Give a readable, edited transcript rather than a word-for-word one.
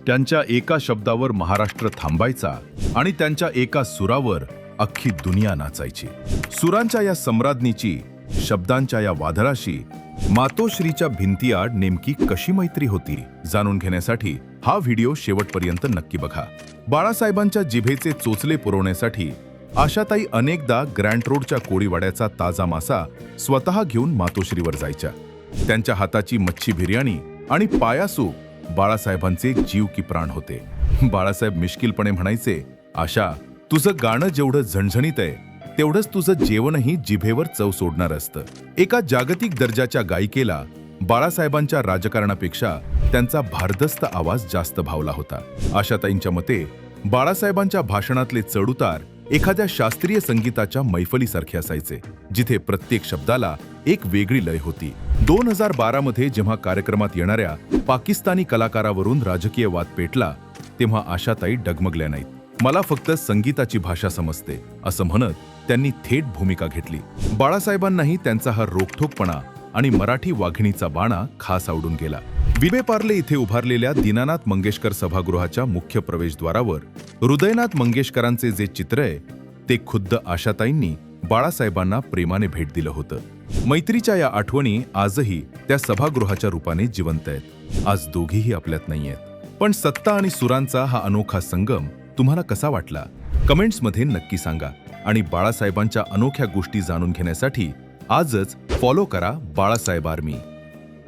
त्यांच्या एका शब्दावर महाराष्ट्र थांबायचा आणि त्यांच्या एका सुरावर अख्खी दुनिया नाचायची. सुरांच्या या सम्राज्ञीची, शब्दांच्या या वादळाशी मातोश्रीच्या भिंतीआड नेमकी कशी मैत्री होती, जाणून घेण्यासाठी हा व्हिडिओ शेवटपर्यंत नक्की बघा. बाळासाहेबांच्या जिभेचे चोचले पुरवण्यासाठी आशाताई अनेकदा ग्रँट रोडच्या कोळीवाड्याचा ताजा मासा स्वतः घेऊन मातोश्रीवर जायच्या. त्यांच्या हाताची मच्छी बिर्याणी आणि पायासू बाळासाहेबांचे जीव की प्राण होते. बाळासाहेब मिश्किलपणे म्हणायचे, आशा, तुझं गाणं जेवढं झणझणीत आहे तेवढंच तुझं जेवणही जिभेवर चव सोडणार असतं. एका जागतिक दर्जाच्या गायिकेला बाळासाहेबांच्या राजकारणापेक्षा त्यांचा भारदस्त आवाज जास्त भावला होता. आशाताईंच्या मते बाळासाहेबांच्या भाषणातले चढउतार एखाद्या शास्त्रीय संगीताच्या मैफलीसारखे असायचे, जिथे प्रत्येक शब्दाला एक वेगळी लय होती. 2012 मध्ये जेव्हा कार्यक्रमात येणाऱ्या पाकिस्तानी कलाकारावरून राजकीय वाद पेटला, तेव्हा आशाताई डगमगल्या नाहीत. मला फक्त संगीताची भाषा समजते असं म्हणत त्यांनी थेट भूमिका घेतली. बाळासाहेबांनाही त्यांचा हा रोखठोकपणा आणि मराठी वाघिणीचा बाणा खास आवडून गेला. विबे पार्ले इथे उभारलेल्या दीनानाथ मंगेशकर सभागृहाच्या मुख्य प्रवेशद्वारावर हृदयनाथ मंगेशकरांचे जे चित्र आहे ते खुद्द आशाताईंनी बाळासाहेबांना प्रेमाने भेट दिलं होतं. मैत्रीच्या या आठवणी आजही त्या सभागृहाच्या रूपाने जिवंत आहेत. आज दोघीही आपल्यात नाहीयेत, पण सत्ता आणि सुरांचा हा अनोखा संगम तुम्हाला कसा वाटला? कमेंट्समध्ये नक्की सांगा. आणि बाळासाहेबांच्या अनोख्या गोष्टी जाणून घेण्यासाठी आजच फॉलो करा बाळासाहेब आर्मी.